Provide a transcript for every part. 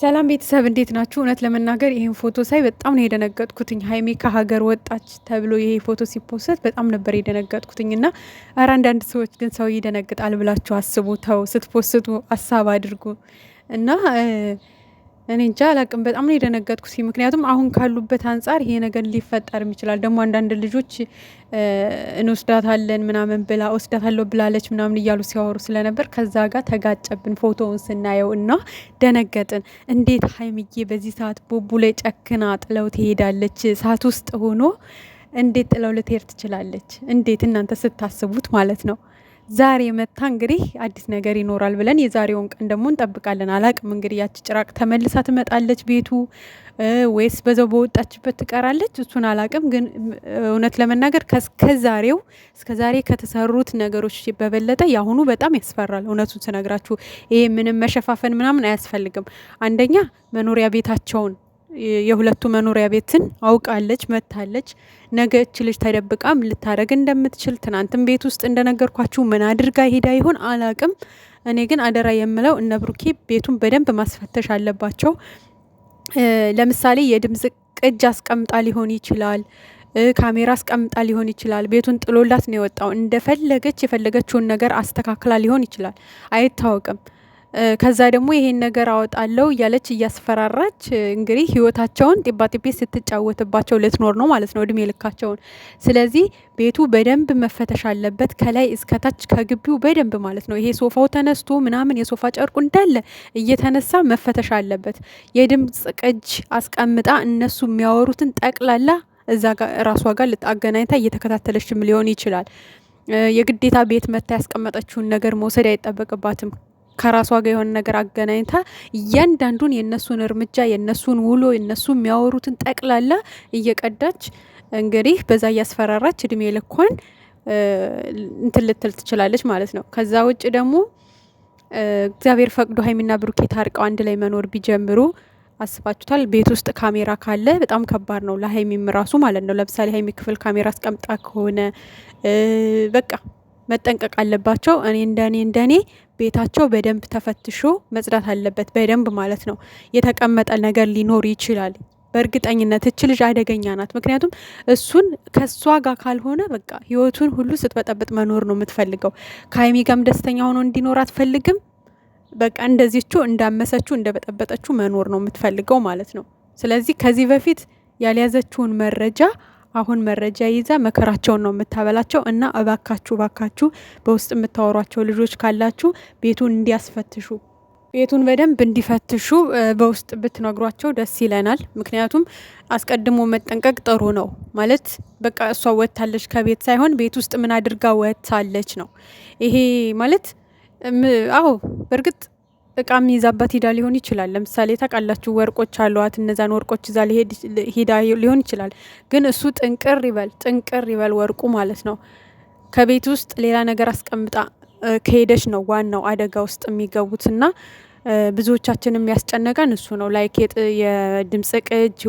ሰላም ቤተሰብ እንዴት ናችሁ? እውነት ለመናገር ይሄን ፎቶ ሳይ በጣም ነው የደነገጥኩትኝ። ሀይሜ ከሀገር ወጣች ተብሎ ይሄ ፎቶ ሲፖሰት በጣም ነበር የደነገጥኩትኝ። እና ኧረ አንዳንድ ሰዎች ግን ሰው ይደነግጣል ብላችሁ አስቡ። ተው ስትፖስቱ ሀሳብ አድርጉ እና እኔ እንጃ አላቅም። በጣም ነው የደነገጥኩት። ምክንያቱም አሁን ካሉበት አንጻር ይሄ ነገር ሊፈጠርም ይችላል። ደግሞ አንዳንድ ልጆች እንወስዳታለን ምናምን ብላ ወስዳታለሁ ብላለች ምናምን እያሉ ሲያወሩ ስለነበር ከዛ ጋር ተጋጨብን ፎቶውን ስናየው እና ደነገጥን። እንዴት ሀይምዬ በዚህ ሰዓት ቡቡ ላይ ጨክና ጥለው ትሄዳለች? ሰዓት ውስጥ ሆኖ እንዴት ጥለው ልትሄድ ትችላለች? እንዴት እናንተ ስታስቡት ማለት ነው። ዛሬ መታ እንግዲህ አዲስ ነገር ይኖራል ብለን የዛሬውን ቀን ደግሞ እንጠብቃለን። አላቅም እንግዲህ ያቺ ጭራቅ ተመልሳ ትመጣለች ቤቱ ወይስ በዛው በወጣችበት ትቀራለች? እሱን አላቅም። ግን እውነት ለመናገር እስከዛሬ ከተሰሩት ነገሮች በበለጠ ያሁኑ በጣም ያስፈራል። እውነቱን ስነግራችሁ ይሄ ምንም መሸፋፈን ምናምን አያስፈልግም። አንደኛ መኖሪያ ቤታቸውን የሁለቱ መኖሪያ ቤትን አውቃለች መታለች። ነገ እች ልጅ ተደብቃም ልታደረግ እንደምትችል ትናንትም ቤት ውስጥ እንደነገርኳችሁ ምን አድርጋ ሄዳ ይሆን አላቅም። እኔ ግን አደራ የምለው እነ ብሩኬ ቤቱን በደንብ ማስፈተሽ አለባቸው። ለምሳሌ የድምጽ ቅጅ አስቀምጣ ሊሆን ይችላል፣ ካሜራ አስቀምጣ ሊሆን ይችላል። ቤቱን ጥሎላት ነው የወጣው። እንደፈለገች የፈለገችውን ነገር አስተካክላ ሊሆን ይችላል፣ አይታወቅም። ከዛ ደግሞ ይሄን ነገር አወጣለው እያለች እያስፈራራች እንግዲህ ህይወታቸውን ጢባጢቤ ስትጫወትባቸው ልትኖር ነው ማለት ነው እድሜ ልካቸውን። ስለዚህ ቤቱ በደንብ መፈተሽ አለበት ከላይ እስከታች ከግቢው በደንብ ማለት ነው። ይሄ ሶፋው ተነስቶ ምናምን የሶፋ ጨርቁ እንዳለ እየተነሳ መፈተሽ አለበት። የድምጽ ቅጅ አስቀምጣ እነሱ የሚያወሩትን ጠቅላላ እዛ ጋር ራሷ ጋር ልታገናኝታ እየተከታተለችም ሊሆን ይችላል። የግዴታ ቤት መታ ያስቀመጠችውን ነገር መውሰድ አይጠበቅባትም። ከራሷ ጋር የሆነ ነገር አገናኝታ እያንዳንዱን የነሱን እርምጃ የነሱን ውሎ የነሱ የሚያወሩትን ጠቅላላ እየቀዳች እንግዲህ በዛ እያስፈራራች እድሜ ልኳን እንትን ልትል ትችላለች ማለት ነው። ከዛ ውጭ ደግሞ እግዚአብሔር ፈቅዶ ሀይሚና ብሩኬ ታርቀው አንድ ላይ መኖር ቢጀምሩ አስባችሁታል? ቤት ውስጥ ካሜራ ካለ በጣም ከባድ ነው ለሀይሚም ራሱ ማለት ነው። ለምሳሌ ሀይሚ ክፍል ካሜራ አስቀምጣ ከሆነ በቃ መጠንቀቅ አለባቸው። እኔ እንደኔ ቤታቸው በደንብ ተፈትሾ መጽዳት አለበት በደንብ ማለት ነው። የተቀመጠ ነገር ሊኖር ይችላል በእርግጠኝነት። እች ልጅ አደገኛ ናት። ምክንያቱም እሱን ከሷ ጋር ካልሆነ በቃ ህይወቱን ሁሉ ስትበጠብጥ መኖር ነው የምትፈልገው። ከሀይሚ ጋርም ደስተኛ ሆኖ እንዲኖር አትፈልግም። በቃ እንደዚችው እንዳመሰችው እንደበጠበጠችው መኖር ነው የምትፈልገው ማለት ነው። ስለዚህ ከዚህ በፊት ያልያዘችውን መረጃ አሁን መረጃ ይዛ መከራቸውን ነው የምታበላቸው። እና እባካችሁ በውስጥ የምታወሯቸው ልጆች ካላችሁ ቤቱን እንዲያስፈትሹ ቤቱን በደንብ እንዲፈትሹ በውስጥ ብትነግሯቸው ደስ ይለናል። ምክንያቱም አስቀድሞ መጠንቀቅ ጥሩ ነው ማለት በቃ እሷ ወጥታለች ከቤት ሳይሆን ቤት ውስጥ ምን አድርጋ ወጥታለች ነው ይሄ ማለት። አዎ በእርግጥ እቃም ይዛባት ሂዳ ሊሆን ይችላል። ለምሳሌ ታውቃላችሁ ወርቆች አሏት። እነዛን ወርቆች ይዛ ሂዳ ሊሆን ይችላል። ግን እሱ ጥንቅር ይበል ወርቁ ማለት ነው። ከቤት ውስጥ ሌላ ነገር አስቀምጣ ከሄደች ነው ዋናው አደጋ ውስጥ የሚገቡትና ብዙዎቻችን የሚያስጨነቀን እሱ ነው። ላይክ የድምጽ ቅጅ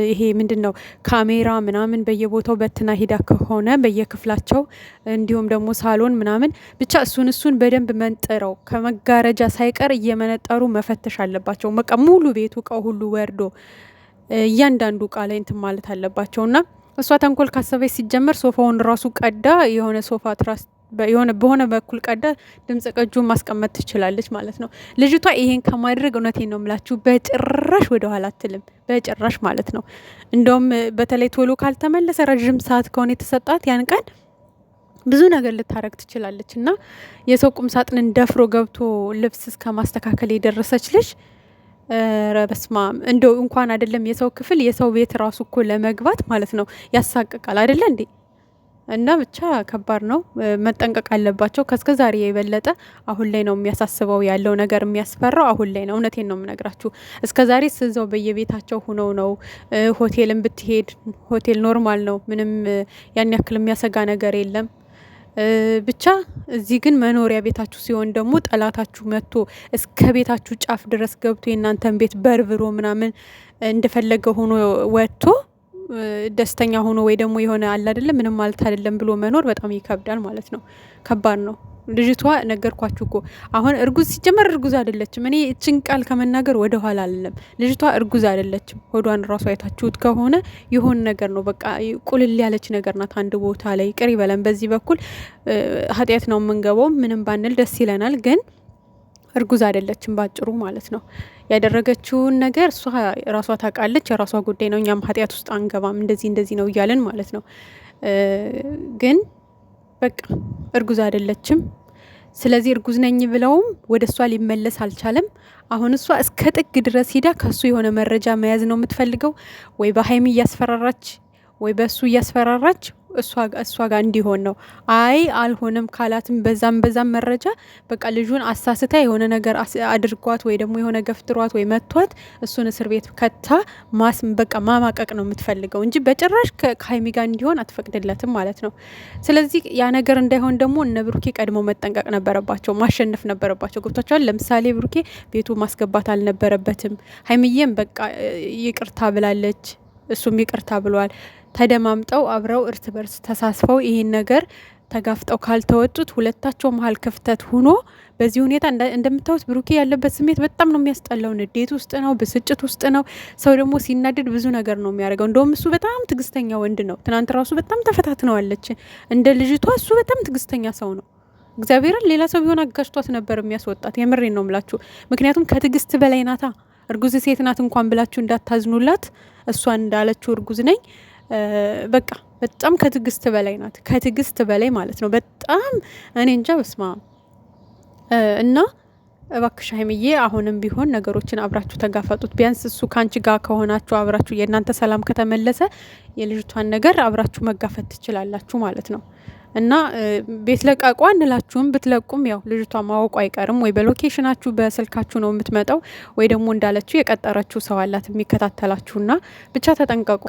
ይሄ ምንድን ነው ካሜራ ምናምን በየቦታው በትና ሂዳ ከሆነ በየክፍላቸው እንዲሁም ደግሞ ሳሎን ምናምን ብቻ እሱን በደንብ መንጥረው ከመጋረጃ ሳይቀር እየመነጠሩ መፈተሽ አለባቸው። በቃ ሙሉ ቤቱ እቃው ሁሉ ወርዶ እያንዳንዱ እቃ ላይ እንትን ማለት አለባቸው። እና እሷ ተንኮል ካሰበች ሲጀመር ሶፋውን ራሱ ቀዳ የሆነ ሶፋ ትራስ በሆነ በኩል ቀዳ ድምጽ ቅጁን ማስቀመጥ ትችላለች ማለት ነው። ልጅቷ ይሄን ከማድረግ እውነቴን ነው የምላችሁ በጭራሽ ወደ ኋላ አትልም፣ በጭራሽ ማለት ነው። እንደውም በተለይ ቶሎ ካልተመለሰ ረዥም ሰዓት ከሆነ የተሰጣት ያን ቀን ብዙ ነገር ልታረግ ትችላለች። እና የሰው ቁም ሳጥንን ደፍሮ ገብቶ ልብስ እስከ ማስተካከል የደረሰች ልጅ ረበስማም እንደው እንኳን አይደለም የሰው ክፍል የሰው ቤት ራሱ እኮ ለመግባት ማለት ነው ያሳቅቃል አይደለ እንዴ? እና ብቻ ከባድ ነው። መጠንቀቅ አለባቸው። ከእስከ ዛሬ የበለጠ አሁን ላይ ነው የሚያሳስበው ያለው ነገር የሚያስፈራው አሁን ላይ ነው። እውነቴን ነው የምነግራችሁ። እስከ ዛሬ ስዘው በየቤታቸው ሁነው ነው። ሆቴልም ብትሄድ ሆቴል ኖርማል ነው። ምንም ያን ያክል የሚያሰጋ ነገር የለም። ብቻ እዚህ ግን መኖሪያ ቤታችሁ ሲሆን ደግሞ ጠላታችሁ መጥቶ እስከ ቤታችሁ ጫፍ ድረስ ገብቶ የእናንተን ቤት በርብሮ ምናምን እንደፈለገ ሆኖ ወጥቶ ደስተኛ ሆኖ ወይ ደግሞ የሆነ አለ አይደለም ምንም ማለት አይደለም ብሎ መኖር በጣም ይከብዳል ማለት ነው። ከባድ ነው። ልጅቷ ነገርኳችሁ እኮ አሁን እርጉዝ ሲጀመር እርጉዝ አይደለችም። እኔ እችን ቃል ከመናገር ወደ ኋላ አለም። ልጅቷ እርጉዝ አይደለችም። ሆዷን ራሱ አይታችሁት ከሆነ የሆነ ነገር ነው በቃ ቁልል ያለች ነገር ናት። አንድ ቦታ ላይ ቅር ይበለን። በዚህ በኩል ኃጢአት ነው የምንገባው። ምንም ባንል ደስ ይለናል፣ ግን እርጉዝ አይደለችም ባጭሩ ማለት ነው። ያደረገችውን ነገር እሷ ራሷ ታውቃለች። የራሷ ጉዳይ ነው። እኛም ኃጢአት ውስጥ አንገባም። እንደዚህ ነው እያለን ማለት ነው። ግን በቃ እርጉዝ አይደለችም። ስለዚህ እርጉዝ ነኝ ብለውም ወደ እሷ ሊመለስ አልቻለም። አሁን እሷ እስከ ጥግ ድረስ ሂዳ ከሱ የሆነ መረጃ መያዝ ነው የምትፈልገው። ወይ በሀይሚ እያስፈራራች ወይ በሱ እያስፈራራች እሷ ጋር እንዲሆን ነው። አይ አልሆነም ካላትም በዛም መረጃ በቃ ልጁን አሳስታ የሆነ ነገር አድርጓት ወይ ደግሞ የሆነ ገፍትሯት ወይ መቷት እሱን እስር ቤት ከታ በቃ ማማቀቅ ነው የምትፈልገው እንጂ በጭራሽ ከሀይሚ ጋር እንዲሆን አትፈቅድለትም ማለት ነው። ስለዚህ ያ ነገር እንዳይሆን ደግሞ እነ ብሩኬ ቀድሞ መጠንቀቅ ነበረባቸው፣ ማሸነፍ ነበረባቸው። ገብቷቸዋል። ለምሳሌ ብሩኬ ቤቱ ማስገባት አልነበረበትም። ሀይሚዬም በቃ ይቅርታ ብላለች፣ እሱም ይቅርታ ብሏል። ተደማምጠው አብረው እርስ በርስ ተሳስፈው ይሄን ነገር ተጋፍጠው ካልተወጡት ሁለታቸው መሀል ክፍተት ሆኖ በዚህ ሁኔታ እንደምታዩት ብሩኬ ያለበት ስሜት በጣም ነው የሚያስጠላው። ንዴት ውስጥ ነው፣ ብስጭት ውስጥ ነው። ሰው ደግሞ ሲናደድ ብዙ ነገር ነው የሚያደርገው። እንደውም እሱ በጣም ትዕግስተኛ ወንድ ነው። ትናንት ራሱ በጣም ተፈታትነዋለች እንደ ልጅቷ። እሱ በጣም ትዕግስተኛ ሰው ነው። እግዚአብሔርን ሌላ ሰው ቢሆን አጋጭቷት ነበር የሚያስወጣት። የምሬን ነው ምላችሁ። ምክንያቱም ከትዕግስት በላይ ናታ። እርጉዝ ሴት ናት እንኳን ብላችሁ እንዳታዝኑላት። እሷ እንዳለችው እርጉዝ ነኝ በቃ በጣም ከትዕግስት በላይ ናት። ከትዕግስት በላይ ማለት ነው። በጣም እኔ እንጃ በስማ እና እባክሽ ሀይሚዬ አሁንም ቢሆን ነገሮችን አብራችሁ ተጋፈጡት። ቢያንስ እሱ ከአንቺ ጋር ከሆናችሁ አብራችሁ የእናንተ ሰላም ከተመለሰ የልጅቷን ነገር አብራችሁ መጋፈጥ ትችላላችሁ ማለት ነው። እና ቤት ለቃቋ እንላችሁም ብትለቁም ያው ልጅቷ ማወቁ አይቀርም። ወይ በሎኬሽናችሁ በስልካችሁ ነው የምትመጣው፣ ወይ ደግሞ እንዳለችው የቀጠረችው ሰው አላት የሚከታተላችሁና ብቻ ተጠንቀቁ።